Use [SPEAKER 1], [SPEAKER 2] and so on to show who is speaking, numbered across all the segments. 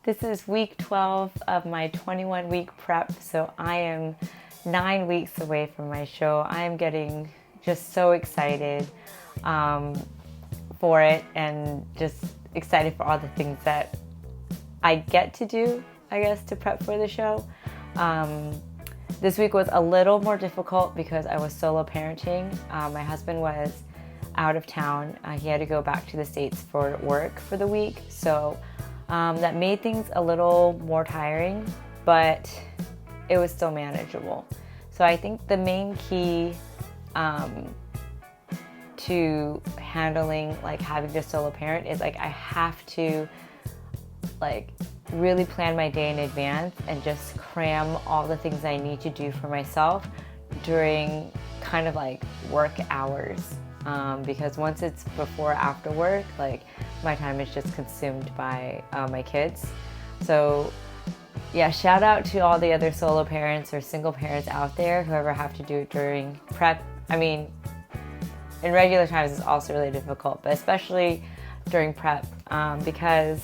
[SPEAKER 1] This is week 12 of my 21-week prep, so I am 9 weeks away from my show. I am getting just so excited for it, and just excited for all the things that I get to do, I guess, to prep for the show. This week was a little more difficult because I was solo parenting. My husband was out of town. He had to go back to the States for work for the week, so that made things a little more tiring, but it was still manageable. So I think the main key to handling having to solo parent is I have to really plan my day in advance and just cram all the things I need to do for myself during kind of work hours. Because once it's before or after work, my time is just consumed by my kids. So yeah, shout out to all the other solo parents or single parents out there who ever have to do it during prep. I mean, in regular times it's also really difficult, but especially during prep, because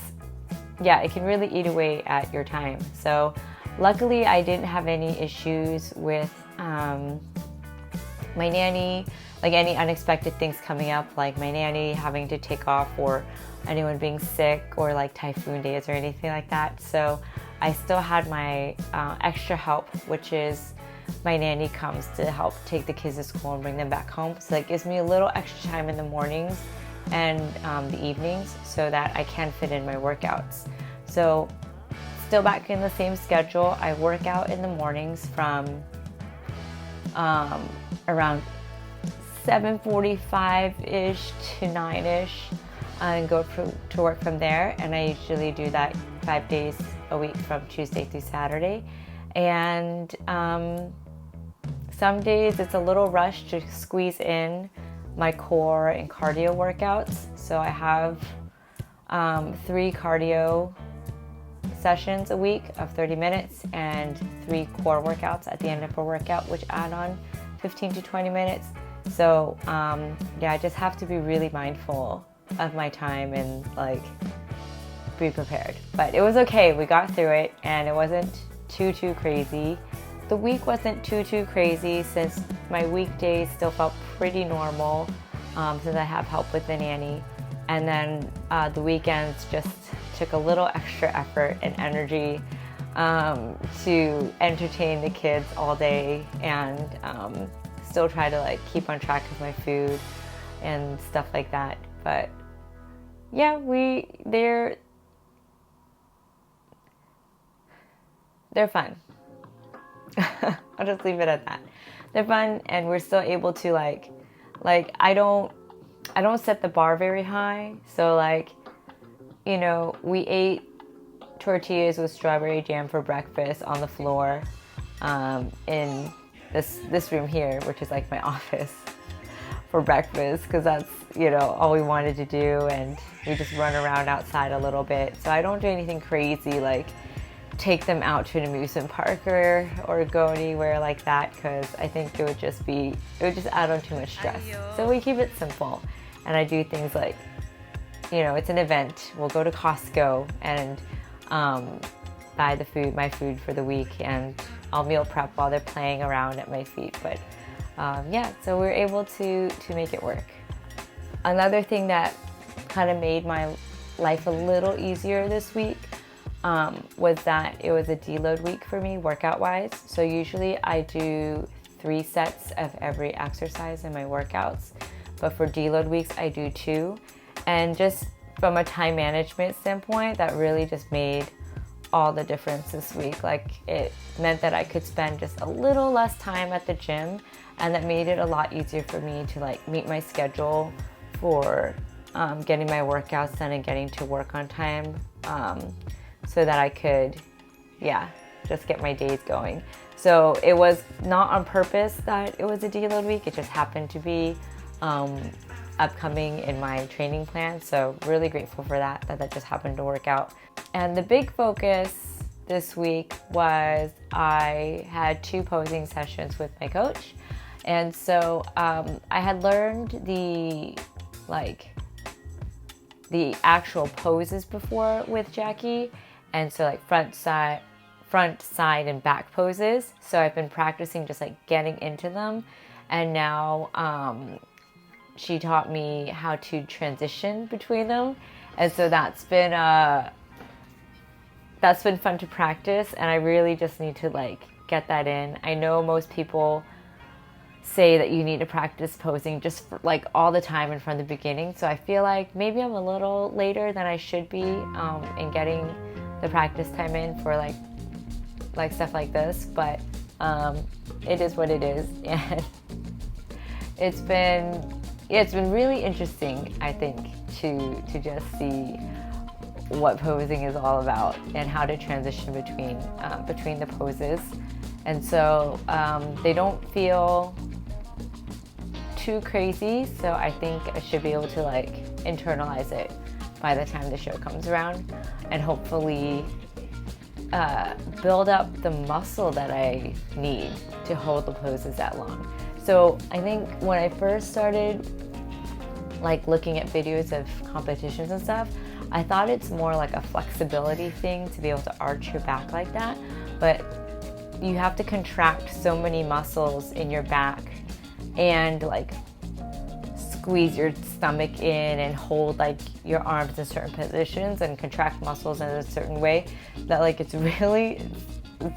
[SPEAKER 1] yeah, it can really eat away at your time. So luckily I didn't have any issues with my nanny, any unexpected things coming up, like my nanny having to take off, or anyone being sick, or typhoon days or anything like that. So I still had my extra help, which is my nanny comes to help take the kids to school and bring them back home. So that gives me a little extra time in the mornings and the evenings so that I can fit in my workouts. So still back in the same schedule. I work out in the mornings from around 7:45-ish to 9-ish, and go to work from there. And I usually do that 5 days a week from Tuesday through Saturday. And some days it's a little rushed to squeeze in my core and cardio workouts. So I have 3 cardio sessions a week of 30 minutes and 3 core workouts at the end of a workout, which add on 15 to 20 minutes. So yeah, I just have to be really mindful of my time and be prepared. But it was okay. We got through it, and it wasn't too crazy. The week wasn't too crazy since my weekdays still felt pretty normal, since I have help with the nanny. And then the weekends just took a little extra effort and energy to entertain the kids all day, and still try to keep on track of my food and stuff like that. But yeah, they're fun. I'll just leave it at that. They're fun, and we're still able to I don't set the bar very high. So we ate tortillas with strawberry jam for breakfast on the floor in this room here, which is my office, for breakfast, because that's all we wanted to do, and we just run around outside a little bit. So I don't do anything crazy take them out to an amusement park or go anywhere like that, because I think it would just add on too much stress. So we keep it simple, and I do things it's an event. We'll go to Costco and buy my food for the week, and I'll meal prep while they're playing around at my feet. But yeah, so we're able to make it work. Another thing that kind of made my life a little easier this week was that it was a deload week for me workout-wise. So usually I do 3 sets of every exercise in my workouts, but for deload weeks I do 2. And just from a time management standpoint, that really just made all the difference this week. It meant that I could spend just a little less time at the gym, and that made it a lot easier for me to meet my schedule for getting my workouts done and getting to work on time, so that I could, just get my days going. So it was not on purpose that it was a deload week. It just happened to be upcoming in my training plan. So really grateful for that just happened to work out. And the big focus this week was I had 2 posing sessions with my coach. And so I had learned the actual poses before with Jackie, and so like front, side, and back poses. So I've been practicing just like getting into them, and now she taught me how to transition between them, and so that's been fun to practice, and I really just need to like get that in. I know most people say that you need to practice posing just for, like all the time and from the beginning, so I feel like maybe I'm a little later than I should be in getting the practice time in for like stuff like this, but it is what it is. And it's been really interesting, I think, to just see what posing is all about and how to transition between the poses. And so they don't feel too crazy, so I think I should be able to like internalize it by the time the show comes around, and hopefully build up the muscle that I need to hold the poses that long. So I think when I first started like looking at videos of competitions and stuff, I thought it's more like a flexibility thing to be able to arch your back like that, but you have to contract so many muscles in your back and like squeeze your stomach in and hold like your arms in certain positions and contract muscles in a certain way that like it's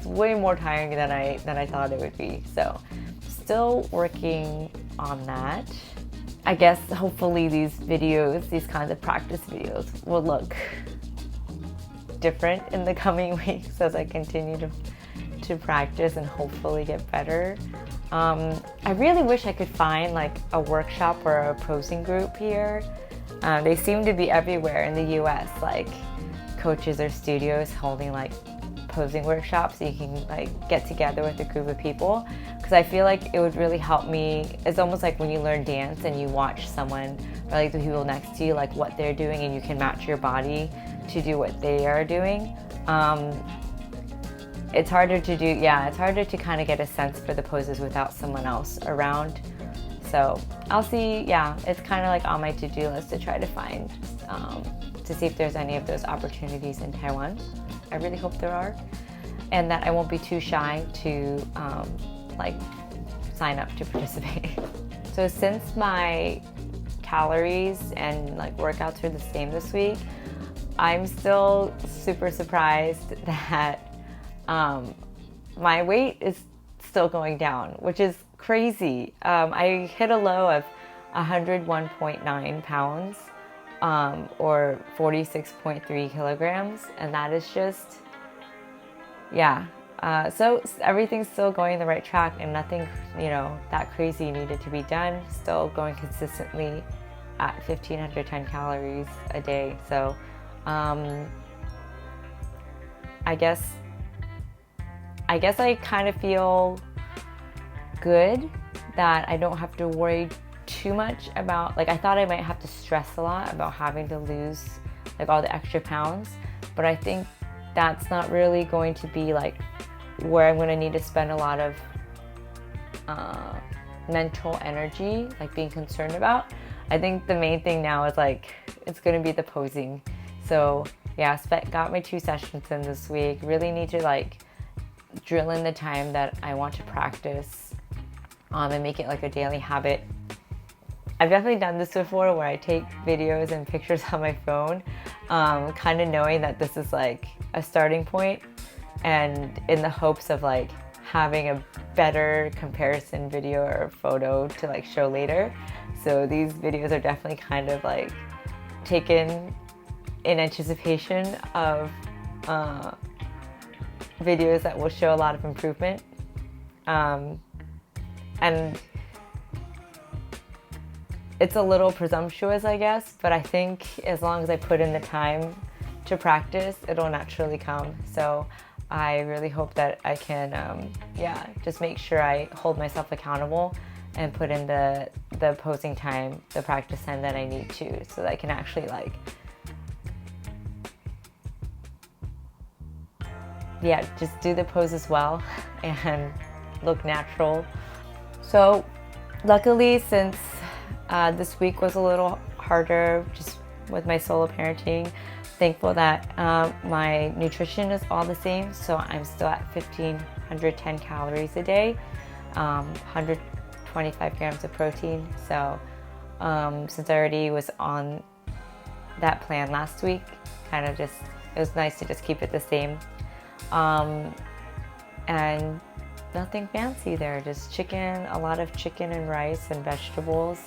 [SPEAKER 1] way more tiring than I thought it would be. So still working on that. I guess hopefully these kinds of practice videos will look different in the coming weeks as I continue to practice and hopefully get better. I really wish I could find like a workshop or a posing group here. They seem to be everywhere in the US, like coaches or studios holding like posing workshops, so you can like get together with a group of people, because I feel like it would really help me. It's almost like when you learn dance and you watch someone or like the people next to you, like what they're doing, and you can match your body to do what they are doing. It's harder to kind of get a sense for the poses without someone else around. So I'll see, it's kind of like on my to-do list to try to find, to see if there's any of those opportunities in Taiwan. I really hope there are, and that I won't be too shy to like sign up to participate. So since my calories and like workouts are the same this week, I'm still super surprised that my weight is still going down, which is crazy. I hit a low of 101.9 pounds, or 46.3 kilograms, and that is just, so everything's still going the right track, and nothing, that crazy needed to be done. Still going consistently at 1,510 calories a day. So I guess I kind of feel good that I don't have to worry too much about, like I thought I might have to stress a lot about having to lose like all the extra pounds, but I think that's not really going to be like where I'm going to need to spend a lot of mental energy, like being concerned about. I think the main thing now is like it's going to be the posing. So got my 2 sessions in this week. Really need to like drill in the time that I want to practice and make it like a daily habit. I've definitely done this before where I take videos and pictures on my phone, kind of knowing that this is like a starting point, and in the hopes of like having a better comparison video or photo to like show later. So these videos are definitely kind of like taken in anticipation of videos that will show a lot of improvement. And it's a little presumptuous, I guess, but I think as long as I put in the time to practice, it'll naturally come. So I really hope that I can, just make sure I hold myself accountable and put in the posing time, the practice time that I need to, so that I can actually like, just do the poses well and look natural. So luckily, since this week was a little harder just with my solo parenting, thankful that my nutrition is all the same. So I'm still at 1,510 calories a day, 125 grams of protein. So since I already was on that plan last week, kind of just, it was nice to just keep it the same. And nothing fancy there, just chicken, a lot of chicken and rice and vegetables,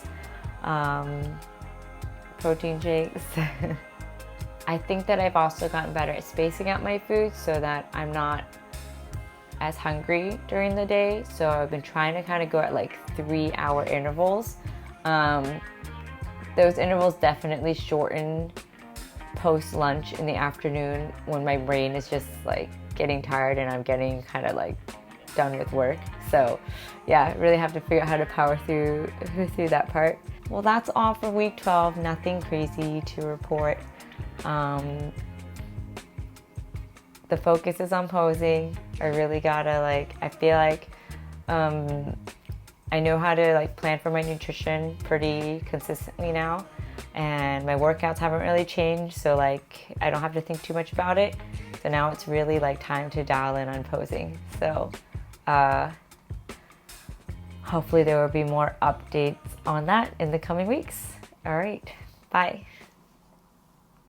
[SPEAKER 1] protein shakes. I think that I've also gotten better at spacing out my food so that I'm not as hungry during the day. So I've been trying to kind of go at like 3-hour intervals. Those intervals definitely shorten post lunch in the afternoon when my brain is just like getting tired and I'm getting kind of like done with work. So yeah, really have to figure out how to power through that part. Well, that's all for week 12. Nothing crazy to report. The focus is on posing. I really gotta like, I feel like I know how to like plan for my nutrition pretty consistently now, and my workouts haven't really changed, so like I don't have to think too much about it. So now it's really like time to dial in on posing. So hopefully there will be more updates on that in the coming weeks. All right, bye.